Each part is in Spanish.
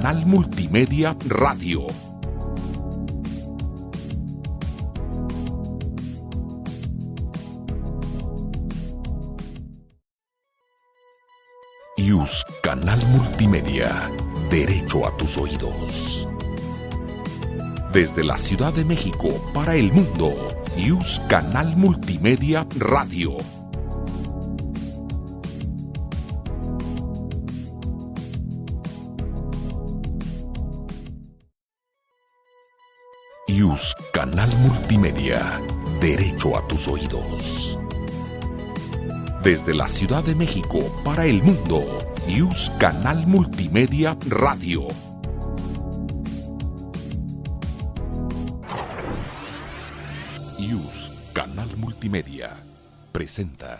Canal Multimedia Radio. IUS Canal Multimedia. Derecho a tus oídos. Desde la Ciudad de México para el mundo, IUS Canal Multimedia Radio. IUS Canal Multimedia. Derecho a tus oídos. Desde la Ciudad de México para el mundo, IUS Canal Multimedia Radio. IUS Canal Multimedia presenta.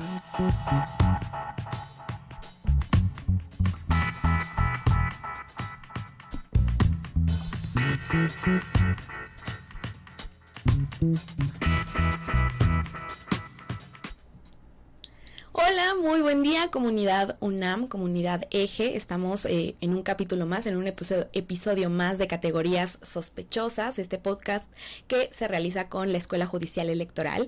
Hola, muy buen día, comunidad UNAM, comunidad Eje. Estamos en un capítulo más, en un episodio más de Categorías Sospechosas, este podcast que se realiza con la Escuela Judicial Electoral.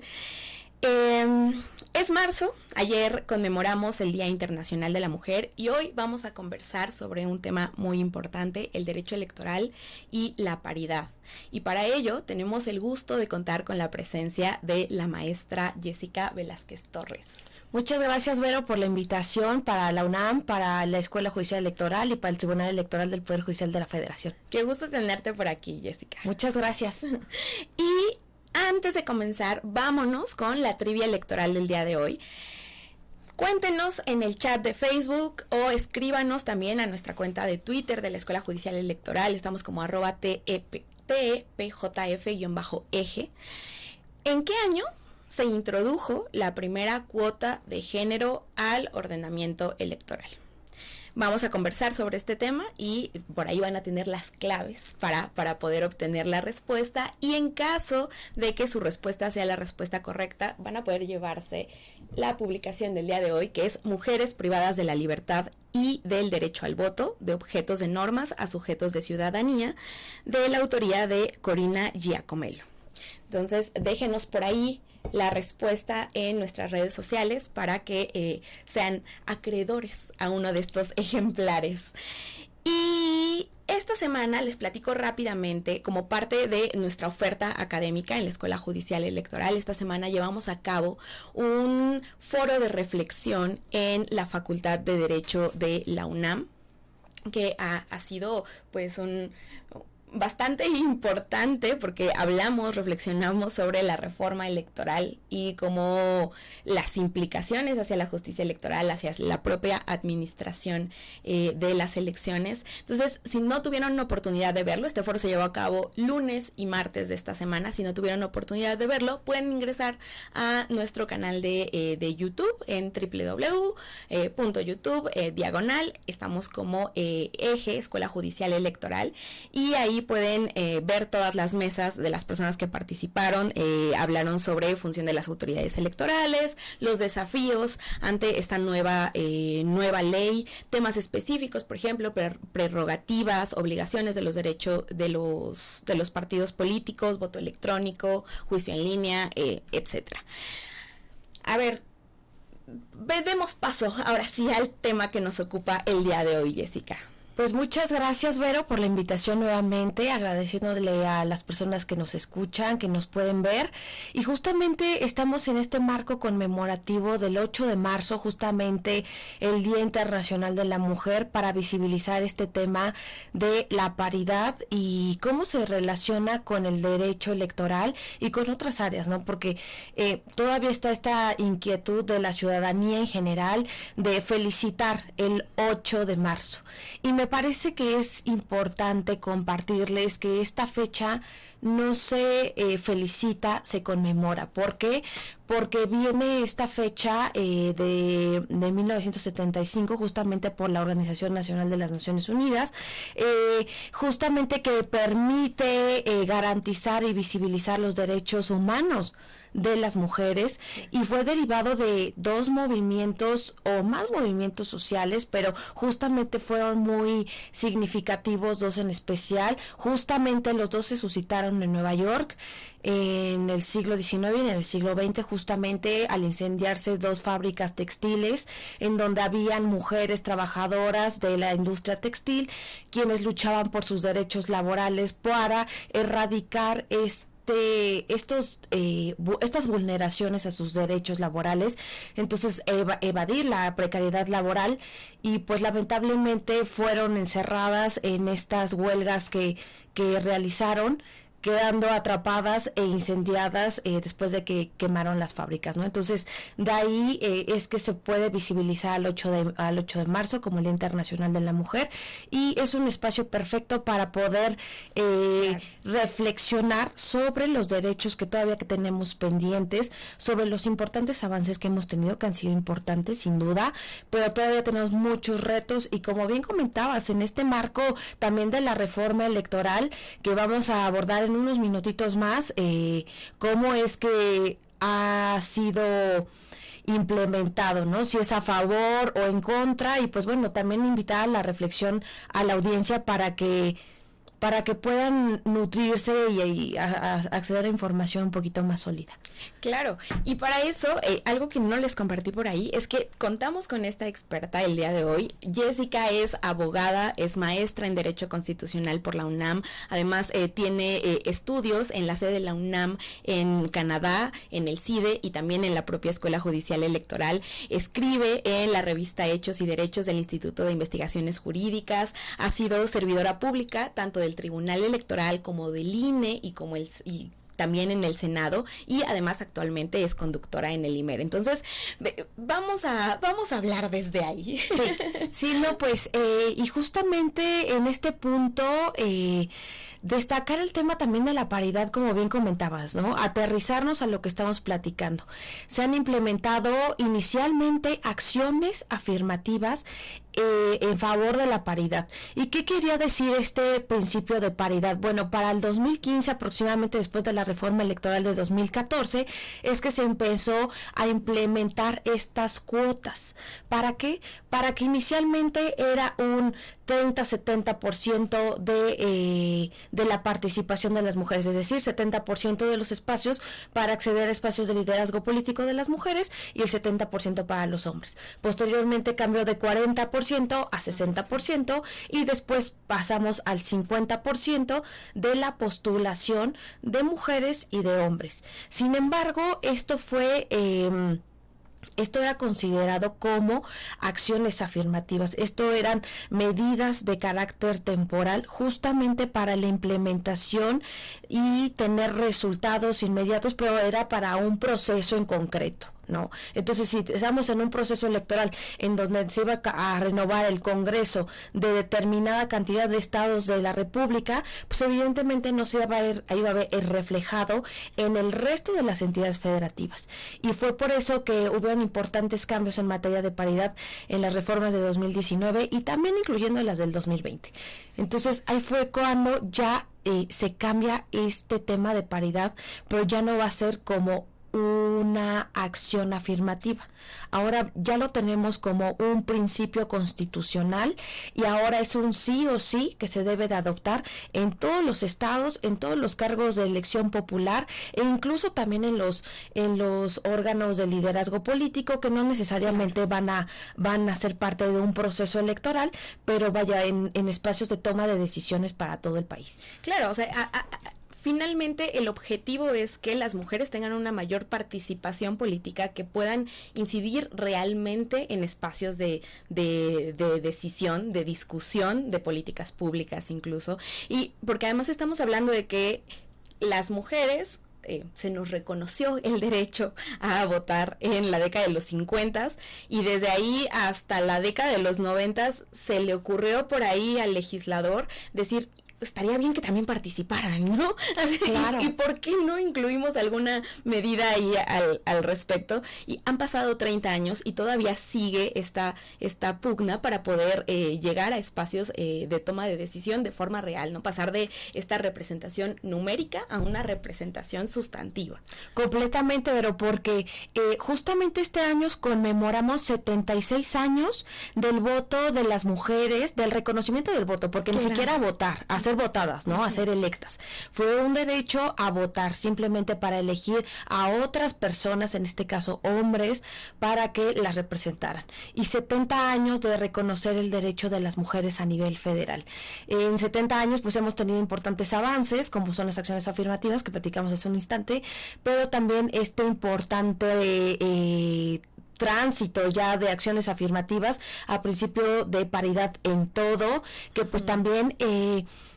Es marzo, ayer conmemoramos el Día Internacional de la Mujer y hoy vamos a conversar sobre un tema muy importante, el derecho electoral y la paridad. Y para ello tenemos el gusto de contar con la presencia de la maestra Jessica Velázquez Torres. Muchas gracias, Vero, por la invitación para la UNAM, para la Escuela Judicial Electoral y para el Tribunal Electoral del Poder Judicial de la Federación. Qué gusto tenerte por aquí, Jessica. Muchas gracias. Y antes de comenzar, vámonos con la trivia electoral del día de hoy. Cuéntenos en el chat de Facebook o escríbanos también a nuestra cuenta de Twitter de la Escuela Judicial Electoral. Estamos como @TEPJF_eje. ¿En qué año se introdujo la primera cuota de género al ordenamiento electoral? Vamos a conversar sobre este tema y por ahí van a tener las claves para poder obtener la respuesta, y en caso de que su respuesta sea la respuesta correcta, van a poder llevarse la publicación del día de hoy, que es Mujeres privadas de la libertad y del derecho al voto, de objetos de normas a sujetos de ciudadanía, de la autoría de Corina Giacomello. Entonces, déjenos por ahí la respuesta en nuestras redes sociales para que sean acreedores a uno de estos ejemplares. Y esta semana les platico rápidamente, como parte de nuestra oferta académica en la Escuela Judicial Electoral, esta semana llevamos a cabo un foro de reflexión en la Facultad de Derecho de la UNAM, que ha sido pues bastante importante porque reflexionamos sobre la reforma electoral y cómo las implicaciones hacia la justicia electoral, hacia la propia administración de las elecciones. Entonces, si no tuvieron oportunidad de verlo, este foro se llevó a cabo lunes y martes de esta semana. Si no tuvieron oportunidad de verlo, pueden ingresar a nuestro canal de YouTube en www.youtube estamos como Eje, Escuela Judicial Electoral, y ahí pueden ver todas las mesas de las personas que participaron. Hablaron sobre función de las autoridades electorales, los desafíos ante esta nueva ley, temas específicos, por ejemplo, prerrogativas, obligaciones de los derechos de los partidos políticos, voto electrónico, juicio en línea, etcétera. A ver, demos paso ahora sí al tema que nos ocupa el día de hoy, Jessica. Pues muchas gracias, Vero, por la invitación nuevamente, agradeciéndole a las personas que nos escuchan, que nos pueden ver. Y justamente estamos en este marco conmemorativo del 8 de marzo, justamente el Día Internacional de la Mujer, para visibilizar este tema de la paridad y cómo se relaciona con el derecho electoral y con otras áreas, ¿no? Porque todavía está esta inquietud de la ciudadanía en general de felicitar el 8 de marzo. Y me parece que es importante compartirles que esta fecha no se felicita, se conmemora. ¿Por qué? porque viene esta fecha de 1975, justamente por la Organización Nacional de las Naciones Unidas, justamente que permite garantizar y visibilizar los derechos humanos de las mujeres, y fue derivado de dos movimientos o más movimientos sociales, pero justamente fueron muy significativos, dos en especial. Justamente los dos se suscitaron en Nueva York en el siglo XIX y en el siglo XX, justamente al incendiarse dos fábricas textiles en donde habían mujeres trabajadoras de la industria textil quienes luchaban por sus derechos laborales para erradicar estas vulneraciones a sus derechos laborales, entonces evadir la precariedad laboral, y pues lamentablemente fueron encerradas en estas huelgas que realizaron, quedando atrapadas e incendiadas después de que quemaron las fábricas, ¿no? Entonces, de ahí es que se puede visibilizar al 8 de marzo como el Día Internacional de la Mujer, y es un espacio perfecto para poder reflexionar sobre los derechos que todavía que tenemos pendientes, sobre los importantes avances que hemos tenido, que han sido importantes sin duda, pero todavía tenemos muchos retos, y como bien comentabas, en este marco también de la reforma electoral que vamos a abordar en unos minutitos más, cómo es que ha sido implementado, ¿no? Si es a favor o en contra, y pues bueno, también invitar a la reflexión a la audiencia para que puedan nutrirse y acceder a información un poquito más sólida. Claro, y para eso, algo que no les compartí por ahí, es que contamos con esta experta el día de hoy. Jessica es abogada, es maestra en Derecho Constitucional por la UNAM, además tiene estudios en la sede de la UNAM en Canadá, en el CIDE y también en la propia Escuela Judicial Electoral. Escribe en la revista Hechos y Derechos del Instituto de Investigaciones Jurídicas, ha sido servidora pública tanto del Tribunal Electoral como del INE y también en el Senado, y además actualmente es conductora en el IMER. Entonces, vamos a hablar desde ahí. Sí, no, pues, y justamente en este punto, destacar el tema también de la paridad, como bien comentabas, ¿no? Aterrizarnos a lo que estamos platicando. Se han implementado inicialmente acciones afirmativas en favor de la paridad. ¿Y qué quería decir este principio de paridad? Bueno, para el 2015, aproximadamente después de la reforma electoral de 2014, es que se empezó a implementar estas cuotas. ¿Para qué? Para que inicialmente era un 30-70% de la participación de las mujeres, es decir, 70% de los espacios para acceder a espacios de liderazgo político de las mujeres y el 70% para los hombres. Posteriormente cambió de 40% a 60%, y después pasamos al 50% de la postulación de mujeres y de hombres. Sin embargo, esto era considerado como acciones afirmativas. Esto eran medidas de carácter temporal, justamente para la implementación y tener resultados inmediatos, pero era para un proceso en concreto, ¿no? Entonces, si estamos en un proceso electoral en donde se iba a renovar el Congreso de determinada cantidad de estados de la República, pues evidentemente no se iba a ver reflejado en el resto de las entidades federativas. Y fue por eso que hubo importantes cambios en materia de paridad en las reformas de 2019 y también incluyendo las del 2020. Entonces, ahí fue cuando ya se cambia este tema de paridad, pero ya no va a ser como una acción afirmativa. Ahora ya lo tenemos como un principio constitucional, y ahora es un sí o sí que se debe de adoptar en todos los estados, en todos los cargos de elección popular, e incluso también en los órganos de liderazgo político, que no necesariamente van a ser parte de un proceso electoral, pero vaya en espacios de toma de decisiones para todo el país. Claro, o sea, finalmente el objetivo es que las mujeres tengan una mayor participación política, que puedan incidir realmente en espacios de decisión, de discusión, de políticas públicas incluso, y porque además estamos hablando de que las mujeres se nos reconoció el derecho a votar en la década de los 50, y desde ahí hasta la década de los 90 se le ocurrió por ahí al legislador decir: estaría bien que también participaran, ¿no? Así, claro. ¿Y por qué no incluimos alguna medida ahí al respecto? Y han pasado 30 años y todavía sigue esta pugna para poder llegar a espacios de toma de decisión de forma real, ¿no? Pasar de esta representación numérica a una representación sustantiva. Completamente, pero porque justamente este año conmemoramos 76 años del voto de las mujeres, del reconocimiento del voto, porque ni siquiera votar, a ser votadas, ¿no? A ser electas. Fue un derecho a votar, simplemente para elegir a otras personas, en este caso hombres, para que las representaran. Y 70 años de reconocer el derecho de las mujeres a nivel federal. En 70 años pues hemos tenido importantes avances, como son las acciones afirmativas que platicamos hace un instante, pero también este importante tránsito ya de acciones afirmativas a principio de paridad en todo, que pues también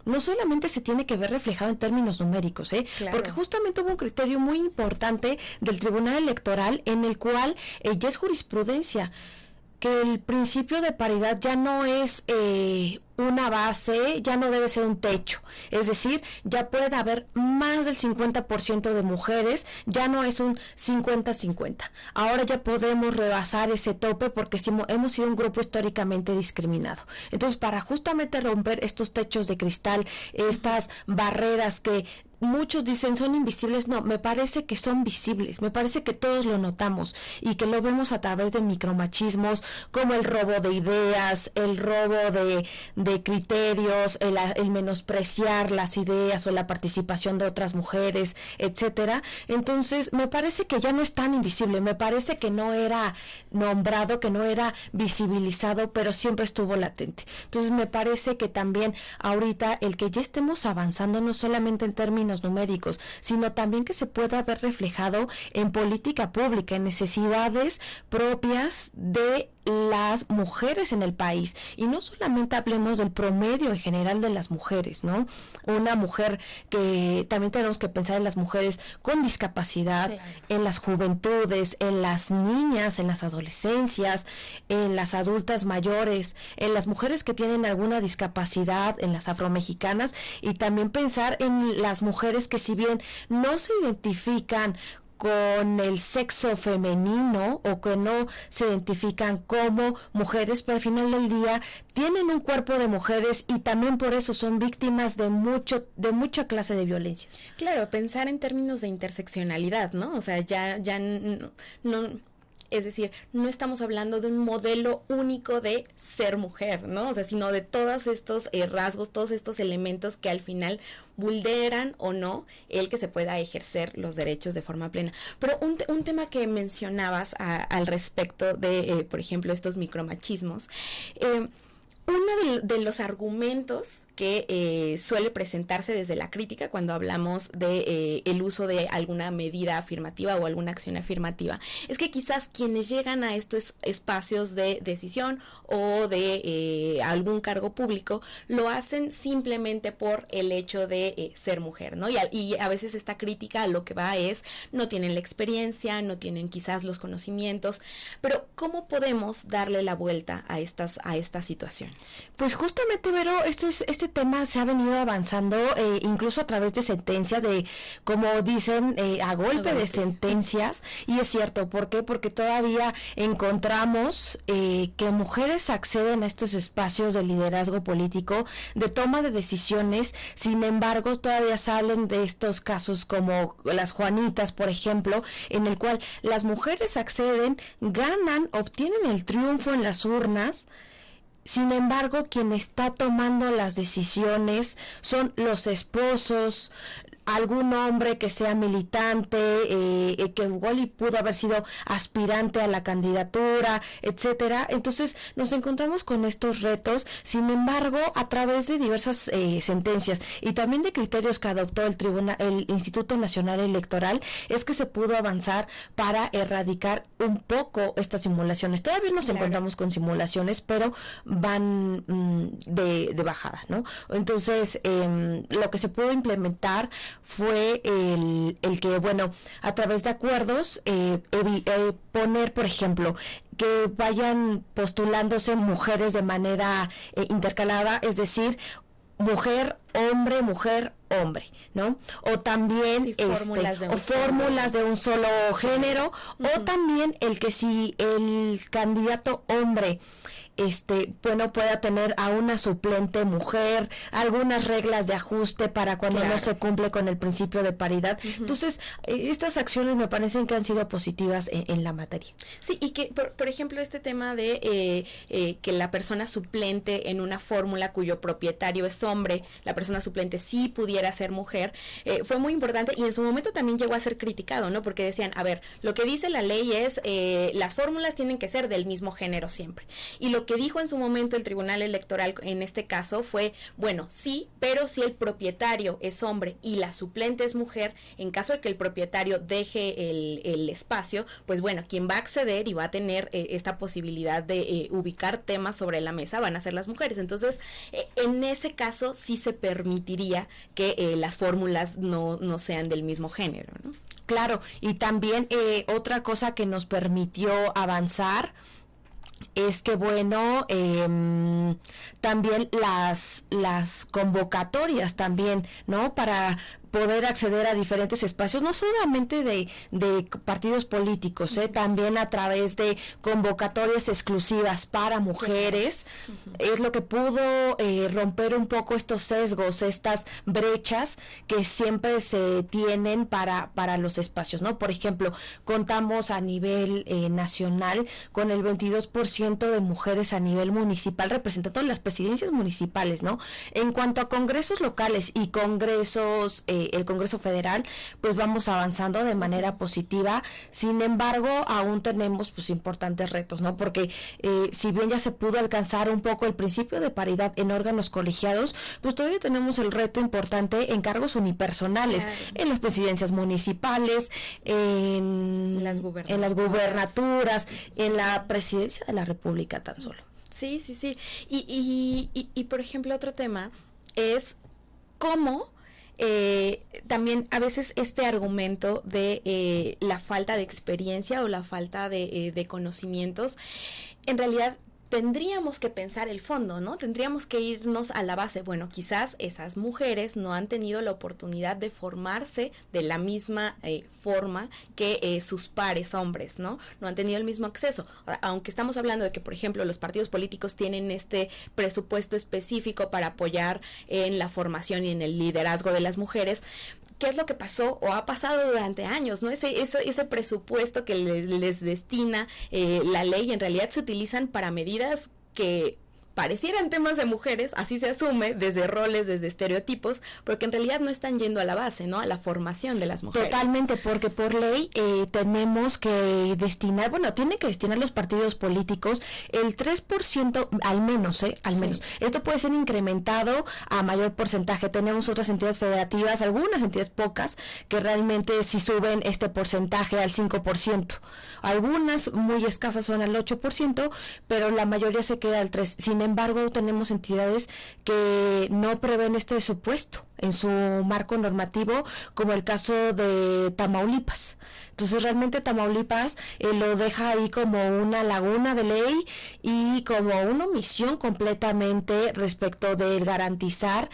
no solamente se tiene que ver reflejado en términos numéricos, claro. Porque justamente hubo un criterio muy importante del Tribunal Electoral en el cual ya es jurisprudencia, que el principio de paridad ya no es una base, ya no debe ser un techo, es decir, ya puede haber más del 50% de mujeres, ya no es un 50-50, ahora ya podemos rebasar ese tope porque hemos sido un grupo históricamente discriminado. Entonces, para justamente romper estos techos de cristal, estas barreras que muchos dicen son invisibles, no, me parece que son visibles, me parece que todos lo notamos y que lo vemos a través de micromachismos como el robo de ideas, el robo de criterios, el menospreciar las ideas o la participación de otras mujeres, etcétera. Entonces, me parece que ya no es tan invisible, me parece que no era nombrado, que no era visibilizado, pero siempre estuvo latente. Entonces, me parece que también ahorita el que ya estemos avanzando no solamente en términos numéricos, sino también que se pueda ver reflejado en política pública, en necesidades propias de las mujeres en el país, y no solamente hablemos del promedio en general de las mujeres, ¿no? Una mujer que también tenemos que pensar en las mujeres con discapacidad, claro, en las juventudes, en las niñas, en las adolescencias, en las adultas mayores, en las mujeres que tienen alguna discapacidad, en las afromexicanas, y también pensar en las mujeres que, si bien no se identifican con el sexo femenino o que no se identifican como mujeres, pero al final del día tienen un cuerpo de mujeres y también por eso son víctimas de mucha clase de violencias. Claro, pensar en términos de interseccionalidad, ¿no? O sea, ya no es decir, no estamos hablando de un modelo único de ser mujer, ¿no? O sea, sino de todos estos rasgos, todos estos elementos que al final vulneran o no el que se pueda ejercer los derechos de forma plena. Pero un tema que mencionabas al respecto de, por ejemplo, estos micromachismos, uno de los argumentos que suele presentarse desde la crítica cuando hablamos de el uso de alguna medida afirmativa o alguna acción afirmativa es que quizás quienes llegan a estos espacios de decisión o de algún cargo público lo hacen simplemente por el hecho de ser mujer, ¿no? Y a veces esta crítica a lo que va es no tienen la experiencia, no tienen quizás los conocimientos, pero ¿cómo podemos darle la vuelta a estas situaciones? Pues justamente, Vero, este tema se ha venido avanzando incluso a través de sentencia, de, como dicen, a golpe de sentencias, y es cierto. ¿Por qué? Porque todavía encontramos que mujeres acceden a estos espacios de liderazgo político, de toma de decisiones. Sin embargo, todavía salen de estos casos como las Juanitas, por ejemplo, en el cual las mujeres acceden, ganan, obtienen el triunfo en las urnas. Sin embargo, quien está tomando las decisiones son los esposos, algún hombre que sea militante, que igual y pudo haber sido aspirante a la candidatura, etcétera. Entonces nos encontramos con estos retos. Sin embargo, a través de diversas sentencias y también de criterios que adoptó el Instituto Nacional Electoral, es que se pudo avanzar para erradicar un poco estas simulaciones. Todavía nos encontramos con simulaciones, pero van de bajada, ¿no? Entonces, lo que se pudo implementar fue el que, bueno, a través de acuerdos, poner, por ejemplo, que vayan postulándose mujeres de manera intercalada, es decir, mujer, hombre, ¿no? O también sí, fórmulas de un solo género, o también el que si el candidato hombre bueno, pueda tener a una suplente mujer, algunas reglas de ajuste para cuando no se cumple con el principio de paridad. Entonces, estas acciones me parecen que han sido positivas en la materia. Sí, y que, por ejemplo, este tema de que la persona suplente en una fórmula cuyo propietario es hombre, la persona suplente sí pudiera ser mujer, fue muy importante y en su momento también llegó a ser criticado, ¿no? Porque decían, a ver, lo que dice la ley es las fórmulas tienen que ser del mismo género siempre. Y lo que dijo en su momento el Tribunal Electoral en este caso fue, bueno, sí, pero si el propietario es hombre y la suplente es mujer, en caso de que el propietario deje el espacio, pues bueno, quien va a acceder y va a tener esta posibilidad de ubicar temas sobre la mesa van a ser las mujeres. Entonces, en ese caso sí se permitiría que las fórmulas no sean del mismo género, ¿no? Claro, y también otra cosa que nos permitió avanzar es que bueno, también las convocatorias también, ¿no? Para poder acceder a diferentes espacios, no solamente de partidos políticos, también a través de convocatorias exclusivas para mujeres, es lo que pudo romper un poco estos sesgos, estas brechas que siempre se tienen para los espacios, ¿no? Por ejemplo, contamos a nivel nacional con el 22% de mujeres a nivel municipal representando las presidencias municipales, ¿no? En cuanto a congresos locales y congresos el Congreso Federal, pues vamos avanzando de manera positiva. Sin embargo, aún tenemos pues importantes retos, ¿no? Porque si bien ya se pudo alcanzar un poco el principio de paridad en órganos colegiados, pues todavía tenemos el reto importante en cargos unipersonales, en las presidencias municipales, en las gubernaturas, en la presidencia de la República tan solo. Sí. Y por ejemplo, otro tema es cómo también a veces este argumento de la falta de experiencia o la falta de conocimientos, en realidad tendríamos que pensar el fondo, ¿no? Tendríamos que irnos a la base. Bueno, quizás esas mujeres no han tenido la oportunidad de formarse de la misma forma que sus pares hombres, ¿no? No han tenido el mismo acceso. Aunque estamos hablando de que, por ejemplo, los partidos políticos tienen este presupuesto específico para apoyar en la formación y en el liderazgo de las mujeres, ¿qué es lo que pasó o ha pasado durante años, ¿no? Ese presupuesto que les destina la ley en realidad se utilizan para medidas que parecieran temas de mujeres, así se asume, desde roles, desde estereotipos, porque en realidad no están yendo a la base, ¿no? A la formación de las mujeres. Totalmente, porque por ley tenemos que destinar, tienen que destinar los partidos políticos el 3% al menos, al menos. Esto puede ser incrementado a mayor porcentaje. Tenemos otras entidades federativas, algunas entidades pocas, que realmente sí suben este porcentaje al 5%. Algunas muy escasas son al 8%, pero la mayoría se queda al 3%. Sin embargo, tenemos entidades que no prevén este supuesto en su marco normativo, como el caso de Tamaulipas. Entonces, realmente Tamaulipas lo deja ahí como una laguna de ley y como una omisión completamente respecto de garantizar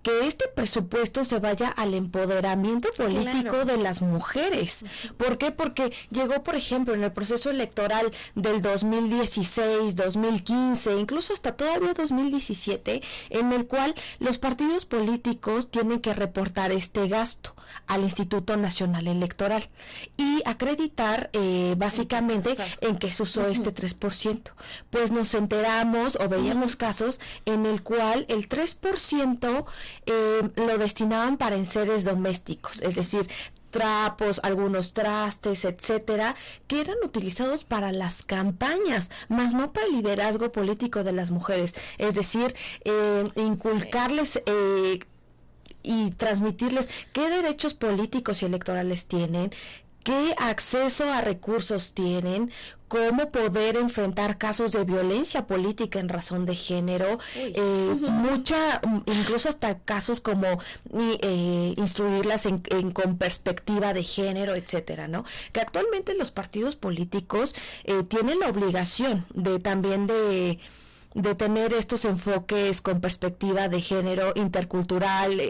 que este presupuesto se vaya al empoderamiento político de las mujeres. ¿Por qué? Porque llegó, por ejemplo, en el proceso electoral del 2016, 2015, incluso hasta todavía 2017, en el cual los partidos políticos tienen que reportar este gasto al Instituto Nacional Electoral y acreditar básicamente en qué se usó este 3%. Pues nos enteramos o veíamos casos en el cual el 3% lo destinaban para enseres domésticos, es decir, trapos, algunos trastes, etcétera, que eran utilizados para las campañas, más no para el liderazgo político de las mujeres, es decir, inculcarles y transmitirles qué derechos políticos y electorales tienen, qué acceso a recursos tienen, cómo poder enfrentar casos de violencia política en razón de género, incluso hasta casos como instruirlas con perspectiva de género, etcétera, ¿no? Que actualmente los partidos políticos tienen la obligación de también de tener estos enfoques con perspectiva de género, intercultural,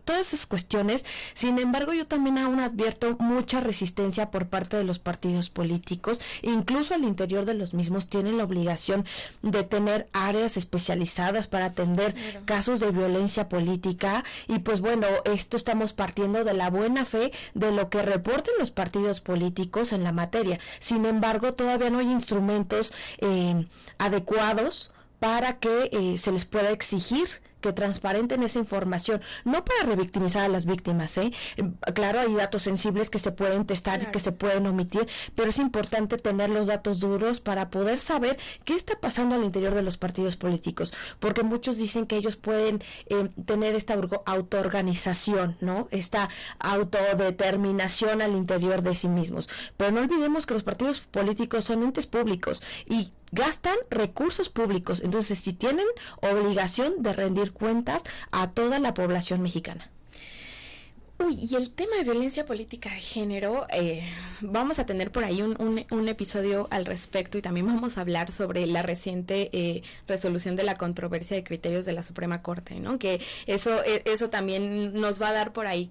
todas esas cuestiones. Sin embargo, yo también aún advierto mucha resistencia por parte de los partidos políticos, incluso al interior de los mismos tienen la obligación de tener áreas especializadas para atender casos de violencia política, y pues bueno, esto estamos partiendo de la buena fe de lo que reporten los partidos políticos en la materia. Sin embargo, todavía no hay instrumentos adecuados para que se les pueda exigir que transparenten esa información, no para revictimizar a las víctimas, claro, hay datos sensibles que se pueden testar y que se pueden omitir, pero es importante tener los datos duros para poder saber qué está pasando al interior de los partidos políticos, porque muchos dicen que ellos pueden tener esta autoorganización, ¿no? Esta autodeterminación al interior de sí mismos, pero no olvidemos que los partidos políticos son entes públicos y gastan recursos públicos, entonces sí tienen obligación de rendir cuentas a toda la población mexicana. Y el tema de violencia política de género, vamos a tener por ahí un episodio al respecto, y también vamos a hablar sobre la reciente resolución de la controversia de criterios de la Suprema Corte, ¿no? Que eso también nos va a dar por ahí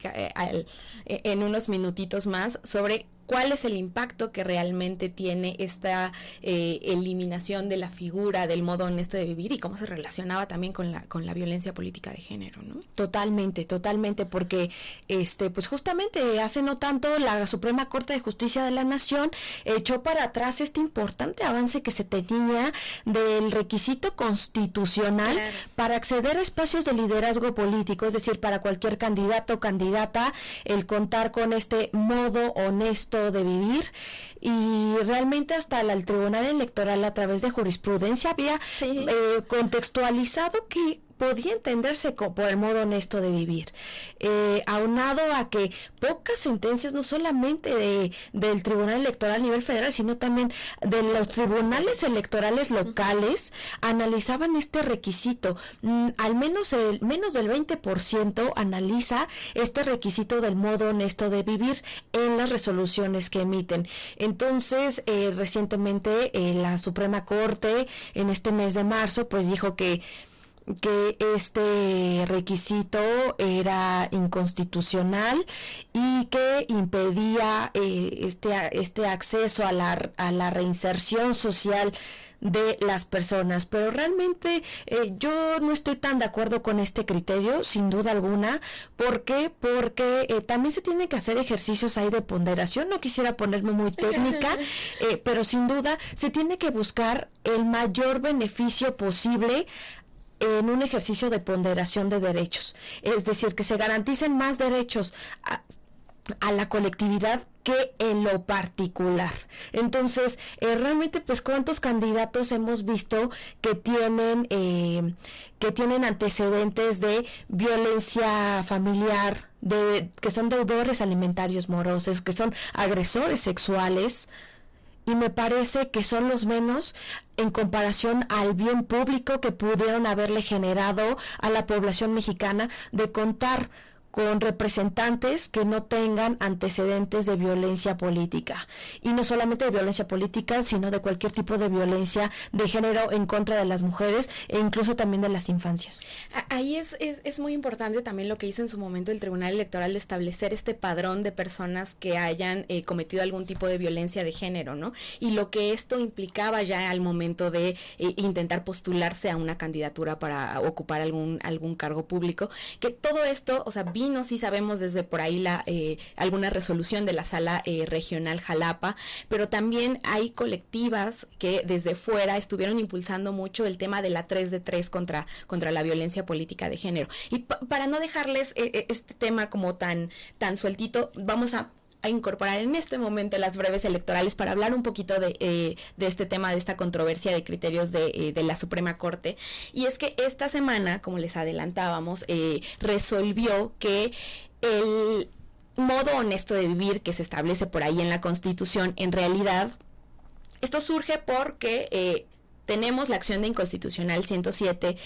en unos minutitos más sobre cuál es el impacto que realmente tiene esta eliminación de la figura del modo honesto de vivir y cómo se relacionaba también con la violencia política de género, ¿no? Totalmente, porque pues justamente hace no tanto la Suprema Corte de Justicia de la Nación echó para atrás este importante avance que se tenía del requisito constitucional para acceder a espacios de liderazgo político, es decir, para cualquier candidato o candidata, el contar con este modo honesto de vivir, y realmente hasta el Tribunal Electoral a través de jurisprudencia había contextualizado que podía entenderse por el modo honesto de vivir, aunado a que pocas sentencias, no solamente del Tribunal Electoral a nivel federal, sino también de los tribunales electorales locales, analizaban este requisito. Al menos menos del 20% analiza este requisito del modo honesto de vivir en las resoluciones que emiten. Entonces, recientemente la Suprema Corte, en este mes de marzo, pues dijo que este requisito era inconstitucional y que impedía este acceso a la reinserción social de las personas, pero realmente yo no estoy tan de acuerdo con este criterio, sin duda alguna. ¿Por qué? Porque también se tienen que hacer ejercicios ahí de ponderación. No quisiera ponerme muy técnica, pero sin duda se tiene que buscar el mayor beneficio posible en un ejercicio de ponderación de derechos, es decir, que se garanticen más derechos a la colectividad que en lo particular. Entonces, realmente, pues, ¿cuántos candidatos hemos visto que tienen antecedentes de violencia familiar, que son deudores alimentarios morosos, que son agresores sexuales? Y me parece que son los menos en comparación al bien público que pudieron haberle generado a la población mexicana de contar con representantes que no tengan antecedentes de violencia política, y no solamente de violencia política, sino de cualquier tipo de violencia de género en contra de las mujeres e incluso también de las infancias. Ahí es muy importante también lo que hizo en su momento el Tribunal Electoral de establecer este padrón de personas que hayan cometido algún tipo de violencia de género, ¿no? Y lo que esto implicaba ya al momento de intentar postularse a una candidatura para ocupar algún cargo público, que todo esto, o sea, vino, sí sabemos desde por ahí alguna resolución de la Sala Regional Jalapa, pero también hay colectivas que desde fuera estuvieron impulsando mucho el tema de la 3 de 3 contra la violencia política de género. Y para no dejarles este tema como tan sueltito, vamos a incorporar en este momento las breves electorales para hablar un poquito de este tema, de esta controversia de criterios de la Suprema Corte. Y es que esta semana, como les adelantábamos, resolvió que el modo honesto de vivir que se establece por ahí en la Constitución, en realidad, esto surge porque tenemos la acción de inconstitucionalidad 107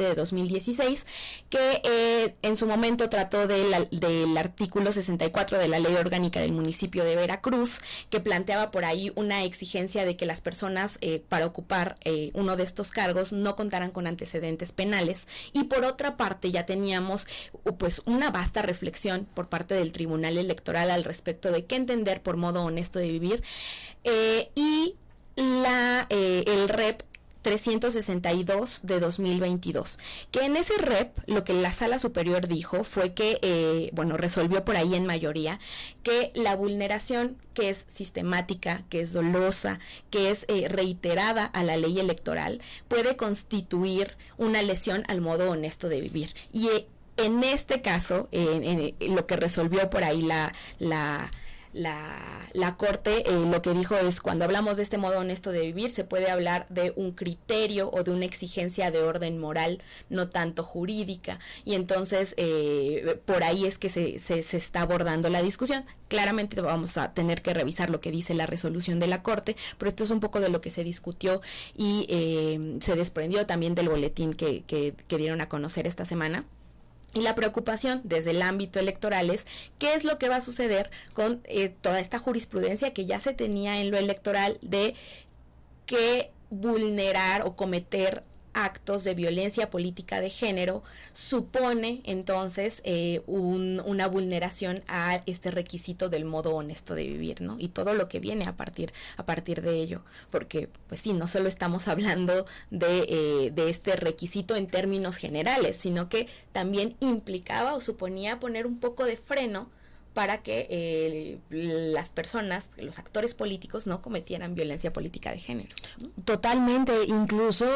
de 2016, que en su momento trató del artículo 64 de la Ley Orgánica del Municipio de Veracruz, que planteaba por ahí una exigencia de que las personas para ocupar uno de estos cargos no contaran con antecedentes penales. Y por otra parte ya teníamos pues una vasta reflexión por parte del Tribunal Electoral al respecto de qué entender por modo honesto de vivir, y el REP 362 de 2022, que en ese REP lo que la Sala Superior dijo fue que, resolvió por ahí en mayoría, que la vulneración que es sistemática, que es dolosa, que es reiterada a la ley electoral, puede constituir una lesión al modo honesto de vivir. Y en este caso, lo que resolvió por ahí la Corte, lo que dijo es, cuando hablamos de este modo honesto de vivir, se puede hablar de un criterio o de una exigencia de orden moral, no tanto jurídica, y entonces por ahí es que se está abordando la discusión. Claramente vamos a tener que revisar lo que dice la resolución de la Corte, pero esto es un poco de lo que se discutió y se desprendió también del boletín que dieron a conocer esta semana. Y la preocupación desde el ámbito electoral es qué es lo que va a suceder con toda esta jurisprudencia que ya se tenía en lo electoral de que vulnerar o cometer actos de violencia política de género supone entonces una vulneración a este requisito del modo honesto de vivir, ¿no? Y todo lo que viene a partir de ello, porque pues sí, no solo estamos hablando de este requisito en términos generales, sino que también implicaba o suponía poner un poco de freno para que las personas, los actores políticos, no cometieran violencia política de género, ¿no? Totalmente, incluso,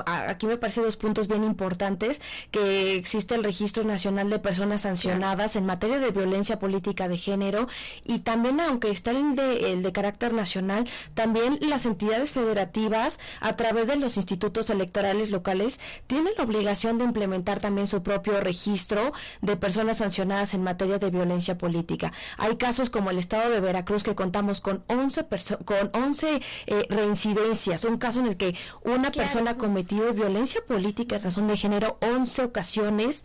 aquí me parecen dos puntos bien importantes, que existe el Registro Nacional de Personas Sancionadas en materia de violencia política de género, y también, aunque está el de carácter nacional, también las entidades federativas, a través de los institutos electorales locales, tienen la obligación de implementar también su propio registro de personas sancionadas en materia de violencia política. Hay casos como el estado de Veracruz, que contamos con 11 reincidencias, un caso en el que una persona ha cometido violencia política en razón de género 11 ocasiones.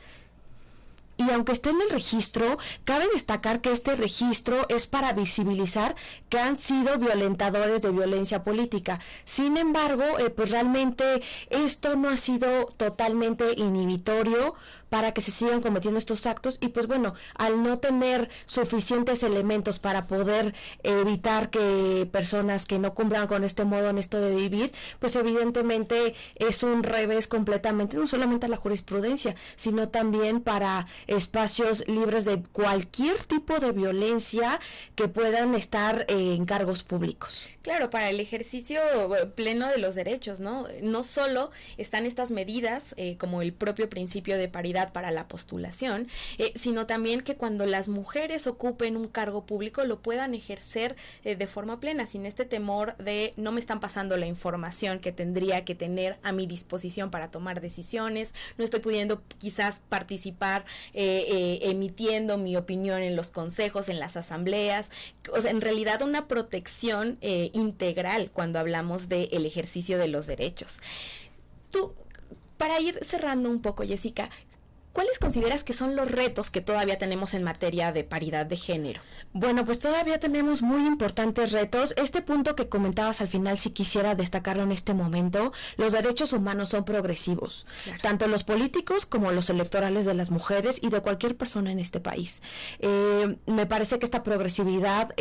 Y aunque esté en el registro, cabe destacar que este registro es para visibilizar que han sido violentadores de violencia política. Sin embargo, pues realmente esto no ha sido totalmente inhibitorio para que se sigan cometiendo estos actos, y pues bueno, al no tener suficientes elementos para poder evitar que personas que no cumplan con este modo honesto de vivir, pues evidentemente es un revés completamente, no solamente a la jurisprudencia, sino también para espacios libres de cualquier tipo de violencia que puedan estar en cargos públicos. Claro, para el ejercicio pleno de los derechos, ¿no? No solo están estas medidas como el propio principio de paridad para la postulación, sino también que cuando las mujeres ocupen un cargo público lo puedan ejercer de forma plena, sin este temor de no me están pasando la información que tendría que tener a mi disposición para tomar decisiones, no estoy pudiendo quizás participar emitiendo mi opinión en los consejos, en las asambleas. O sea, en realidad una protección integral cuando hablamos del ejercicio de los derechos. Tú, para ir cerrando un poco, Jessica, ¿cuáles consideras que son los retos que todavía tenemos en materia de paridad de género? Bueno, pues todavía tenemos muy importantes retos. Este punto que comentabas al final, sí quisiera destacarlo en este momento. Los derechos humanos son progresivos, claro, tanto los políticos como los electorales de las mujeres y de cualquier persona en este país. Me parece que esta progresividad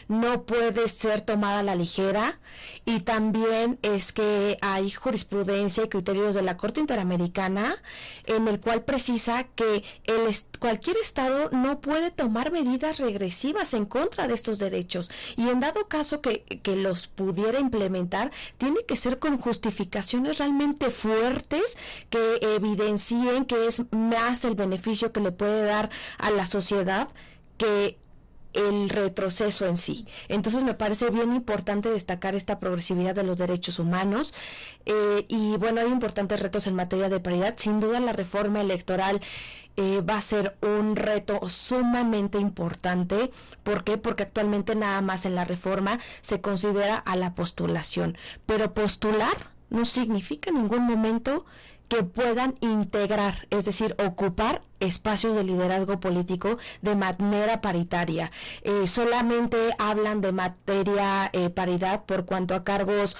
no puede ser tomada a la ligera, y también es que hay jurisprudencia y criterios de la Corte Interamericana en el cual precisa que cualquier Estado no puede tomar medidas regresivas en contra de estos derechos, y en dado caso que los pudiera implementar, tiene que ser con justificaciones realmente fuertes que evidencien que es más el beneficio que le puede dar a la sociedad que el retroceso en sí. Entonces me parece bien importante destacar esta progresividad de los derechos humanos, y bueno, hay importantes retos en materia de paridad. Sin duda la reforma electoral va a ser un reto sumamente importante. ¿Por qué? Porque actualmente nada más en la reforma se considera a la postulación, pero postular no significa en ningún momento que puedan integrar, es decir, ocupar espacios de liderazgo político de manera paritaria. Solamente hablan de materia paridad por cuanto a cargos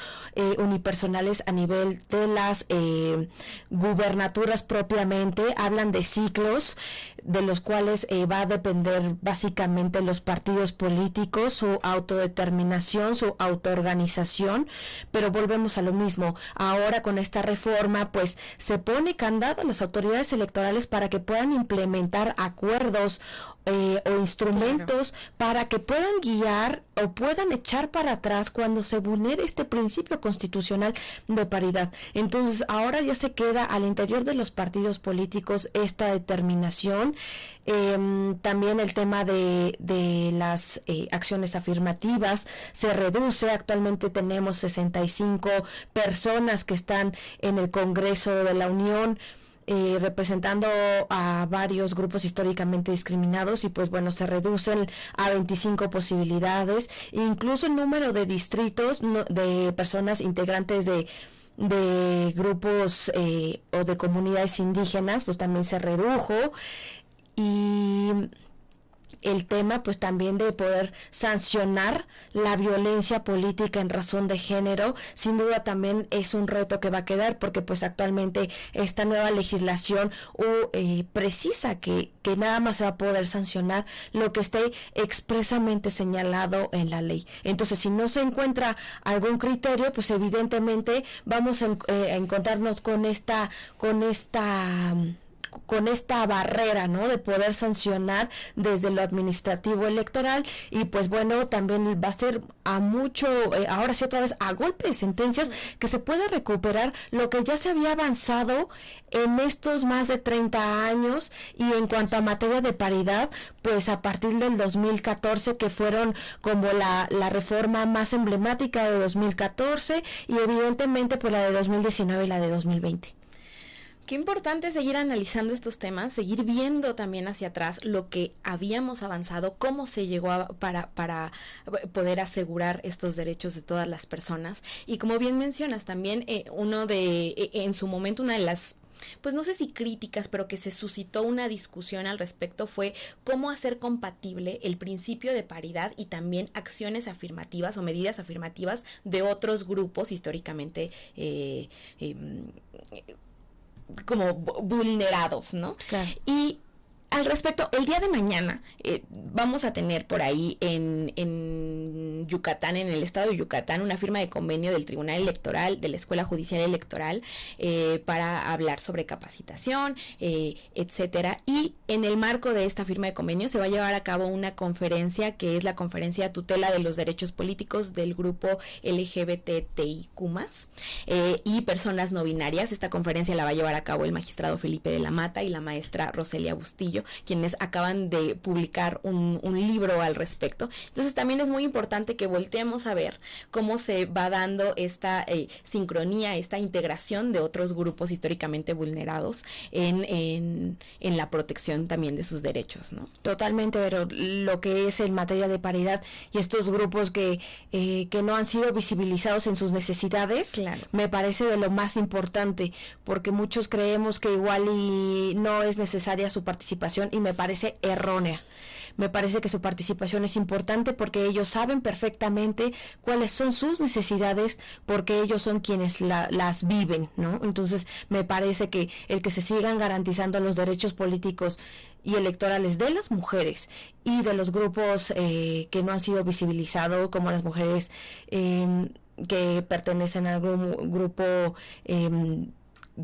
unipersonales a nivel de las gubernaturas propiamente. Hablan de ciclos de los cuales va a depender básicamente los partidos políticos, su autodeterminación, su autoorganización, pero volvemos a lo mismo. Ahora con esta reforma pues se pone candado a las autoridades electorales para que puedan implementar acuerdos o instrumentos, claro, para que puedan guiar o puedan echar para atrás cuando se vulnere este principio constitucional de paridad. Entonces ahora ya se queda al interior de los partidos políticos esta determinación. También el tema de las acciones afirmativas se reduce. Actualmente tenemos 65 personas que están en el Congreso de la Unión, representando a varios grupos históricamente discriminados, y pues bueno, se reducen a 25 posibilidades. Incluso el número de distritos de personas integrantes de grupos o de comunidades indígenas pues también se redujo. Y el tema pues también de poder sancionar la violencia política en razón de género, sin duda también es un reto que va a quedar, porque pues actualmente esta nueva legislación precisa que nada más se va a poder sancionar lo que esté expresamente señalado en la ley. Entonces, si no se encuentra algún criterio, pues evidentemente vamos a encontrarnos con esta barrera, ¿no?, de poder sancionar desde lo administrativo electoral. Y pues bueno, también va a ser a mucho, ahora sí otra vez a golpe de sentencias, que se puede recuperar lo que ya se había avanzado en estos más de 30 años. Y en cuanto a materia de paridad, pues a partir del 2014, que fueron como la reforma más emblemática de 2014, y evidentemente pues la de 2019 y la de 2020. Qué importante seguir analizando estos temas, seguir viendo también hacia atrás lo que habíamos avanzado, cómo se llegó para poder asegurar estos derechos de todas las personas. Y como bien mencionas, también en su momento una de las, pues no sé si críticas, pero que se suscitó una discusión al respecto, fue cómo hacer compatible el principio de paridad y también acciones afirmativas o medidas afirmativas de otros grupos históricamente como vulnerados, ¿no? Claro. Y al respecto, el día de mañana vamos a tener por ahí en Yucatán, en el estado de Yucatán, una firma de convenio del Tribunal Electoral, de la Escuela Judicial Electoral, para hablar sobre capacitación, etcétera. Y en el marco de esta firma de convenio se va a llevar a cabo una conferencia, que es la Conferencia Tutela de los Derechos Políticos del grupo LGBTIQ+, y personas no binarias. Esta conferencia la va a llevar a cabo el magistrado Felipe de la Mata y la maestra Roselia Bustillo, quienes acaban de publicar un libro al respecto. Entonces también es muy importante que volteemos a ver cómo se va dando esta sincronía, esta integración de otros grupos históricamente vulnerados en la protección también de sus derechos, ¿no? Totalmente, pero lo que es en materia de paridad y estos grupos que no han sido visibilizados en sus necesidades, claro, me parece de lo más importante, porque muchos creemos que igual y no es necesaria su participación, y me parece errónea. Me parece que su participación es importante porque ellos saben perfectamente cuáles son sus necesidades, porque ellos son quienes las viven, ¿no? Entonces me parece que el que se sigan garantizando los derechos políticos y electorales de las mujeres y de los grupos que no han sido visibilizados, como las mujeres que pertenecen a algún grupo,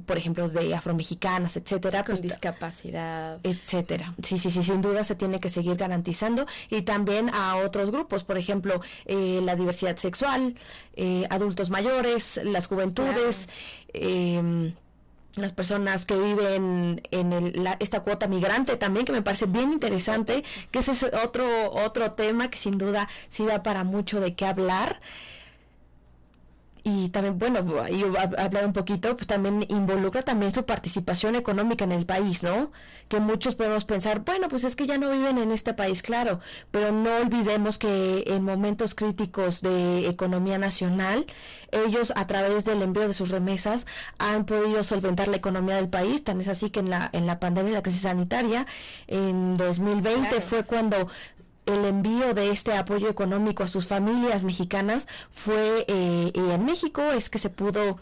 por ejemplo, de afromexicanas, etcétera, con discapacidad, etcétera. Sí, sin duda se tiene que seguir garantizando, y también a otros grupos, por ejemplo, la diversidad sexual, adultos mayores, las juventudes, claro, las personas que viven en esta cuota migrante también, que me parece bien interesante, que ese es otro tema que sin duda sí da para mucho de qué hablar. Y también, bueno, yo hablar un poquito, pues también involucra también su participación económica en el país, ¿no? Que muchos podemos pensar, bueno, pues es que ya no viven en este país, claro, pero no olvidemos que en momentos críticos de economía nacional, ellos a través del envío de sus remesas han podido solventar la economía del país. Tan es así que en la pandemia, la crisis sanitaria, en 2020 claro, fue cuando el envío de este apoyo económico a sus familias mexicanas fue en México, es que se pudo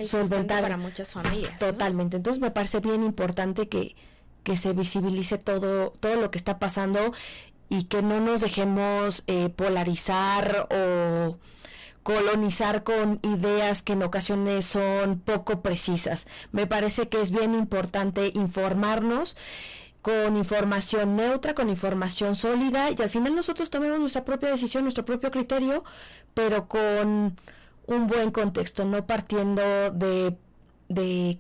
solventar para muchas familias. Totalmente, ¿no? Entonces me parece bien importante que se visibilice todo lo que está pasando y que no nos dejemos polarizar o colonizar con ideas que en ocasiones son poco precisas. Me parece que es bien importante informarnos con información neutra, con información sólida, y al final nosotros tomemos nuestra propia decisión, nuestro propio criterio, pero con un buen contexto, no partiendo de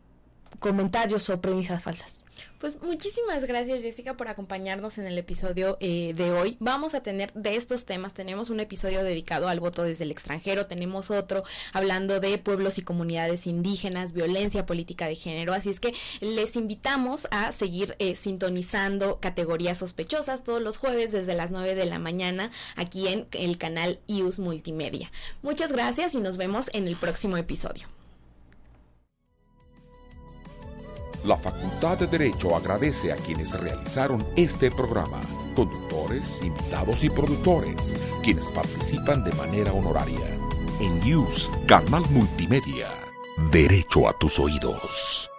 comentarios o premisas falsas. Pues muchísimas gracias, Jessica, por acompañarnos en el episodio de hoy. Vamos a tener de estos temas, tenemos un episodio dedicado al voto desde el extranjero, tenemos otro hablando de pueblos y comunidades indígenas, violencia política de género, así es que les invitamos a seguir sintonizando Categorías Sospechosas todos los jueves desde las 9 de la mañana aquí en el canal IUS Multimedia. Muchas gracias y nos vemos en el próximo episodio. La Facultad de Derecho agradece a quienes realizaron este programa, conductores, invitados y productores, quienes participan de manera honoraria. En IUS, Canal Multimedia, Derecho a tus oídos.